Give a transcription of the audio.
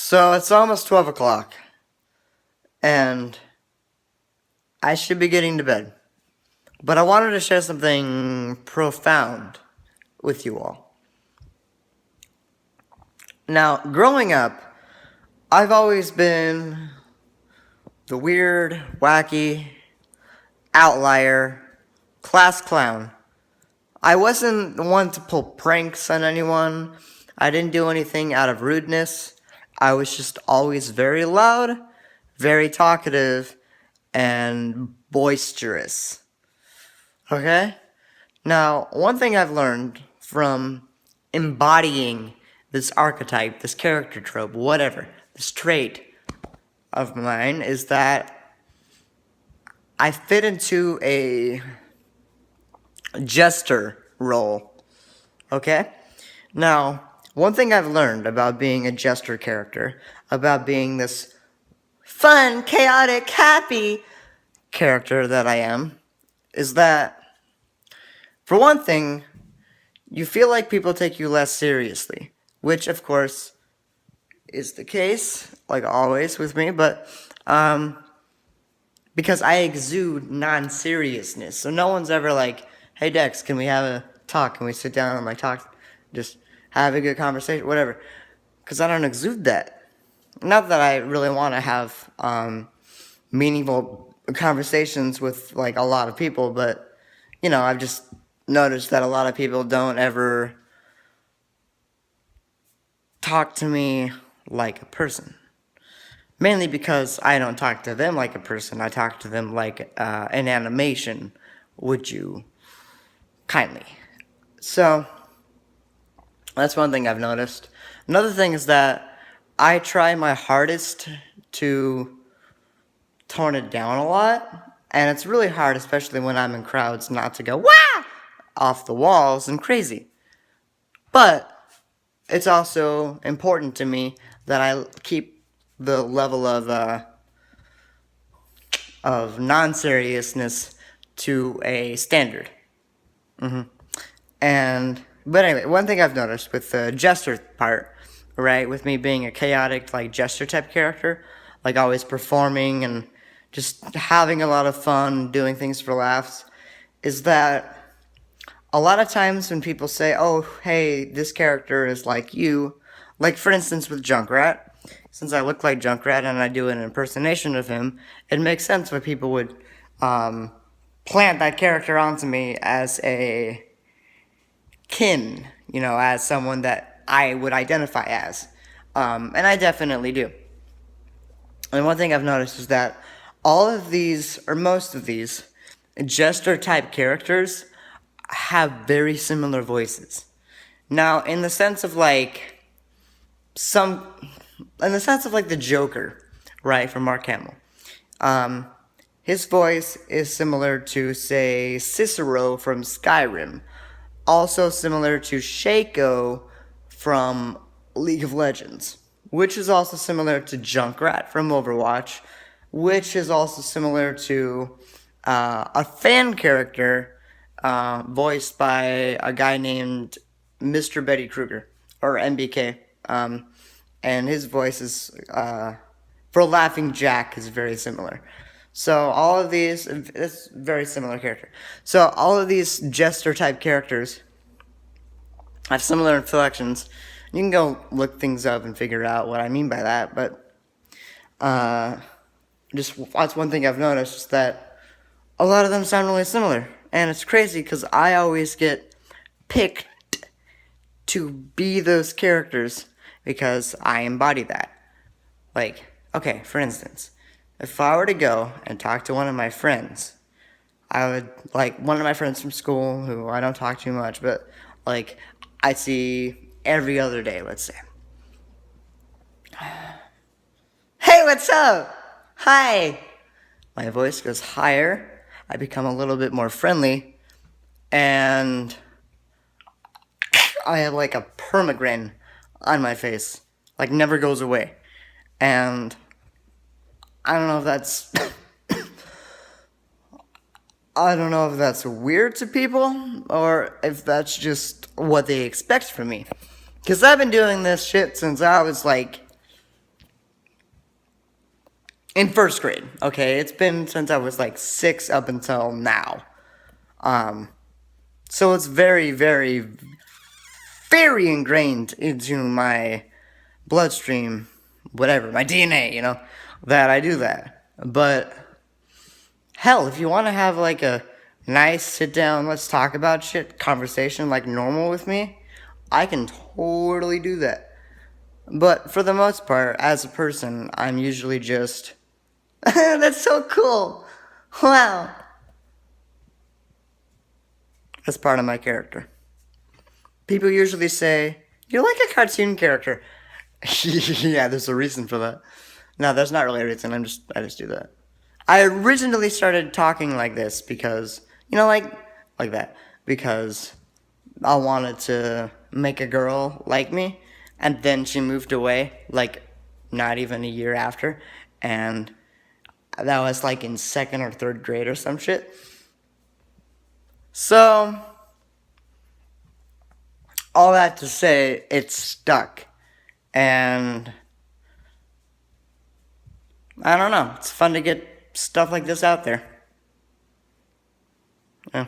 So it's almost 12 o'clock, and I should be getting to bed. But I wanted to share something profound with you all. Now, growing up, I've always been the weird, wacky, outlier, class clown. I wasn't the one to pull pranks on anyone. I didn't do anything out of rudeness. I was just always very loud, very talkative, and boisterous. Okay? Now, one thing I've learned from embodying this archetype, this character trope, whatever, this trait of mine is that I fit into a jester role. Okay? Now, one thing I've learned about being a jester character, about being this fun, chaotic, happy character that I am, is that, for one thing, you feel like people take you less seriously, which, of course, is the case, like always with me, but because I exude non-seriousness. So no one's ever like, hey Dex, can we have a talk? Can we sit down and like talk? Just have a good conversation, whatever. Because I don't exude that. Not that I really want to have meaningful conversations with like a lot of people, but I've just noticed that a lot of people don't ever talk to me like a person. Mainly because I don't talk to them like a person. I talk to them like an animation. Would you kindly? So, that's one thing I've noticed. Another thing is that I try my hardest to tone it down a lot. And it's really hard, especially when I'm in crowds, not to go, wah! Off the walls and crazy. But it's also important to me that I keep the level of non-seriousness to a standard. But anyway, one thing I've noticed with the jester part, right, with me being a chaotic, like, jester type character, like always performing and just having a lot of fun, doing things for laughs, is that a lot of times when people say, oh, hey, this character is like you, like for instance with Junkrat, since I look like Junkrat and I do an impersonation of him, it makes sense why people would plant that character onto me as a kin, as someone that I would identify as. And I definitely do. And one thing I've noticed is that all of these, or most of these, jester type characters have very similar voices. Now, in the sense of like the Joker, right, from Mark Hamill. His voice is similar to, say, Cicero from Skyrim. Also similar to Shaco from League of Legends. Which is also similar to Junkrat from Overwatch. Which is also similar to a fan character voiced by a guy named Mr. Betty Kruger, or MBK. And his voice is, for Laughing Jack, is very similar. So all of these, it's very similar character. So all of these jester-type characters have similar inflections. You can go look things up and figure out what I mean by that, but that's one thing I've noticed, is that a lot of them sound really similar. And it's crazy because I always get picked to be those characters because I embody that. Like, okay, for instance, if I were to go and talk to one of my friends, I would, like, one of my friends from school who I don't talk to much, but, like, I see every other day, let's say. Hey, what's up? Hi. My voice goes higher. I become a little bit more friendly. And I have, like, a permagrin on my face. Like, never goes away. And I don't know if that's I don't know if that's weird to people or if that's just what they expect from me. Because I've been doing this shit since I was like in first grade. Okay, it's been since I was like 6 up until now. So it's very, very, very ingrained into my bloodstream, whatever, my DNA, that I do that. But hell, if you want to have like a nice sit down, let's talk about shit conversation like normal with me, I can totally do that. But for the most part, as a person, I'm usually just, that's so cool. Wow. That's part of my character. People usually say, you're like a cartoon character. Yeah, there's a reason for that. No, there's not really a reason. I just do that. I originally started talking like this because, like that, because I wanted to make a girl like me, and then she moved away, like, not even a year after, and that was like in second or third grade or some shit. So, all that to say, it's stuck, and I don't know, it's fun to get stuff like this out there. Yeah.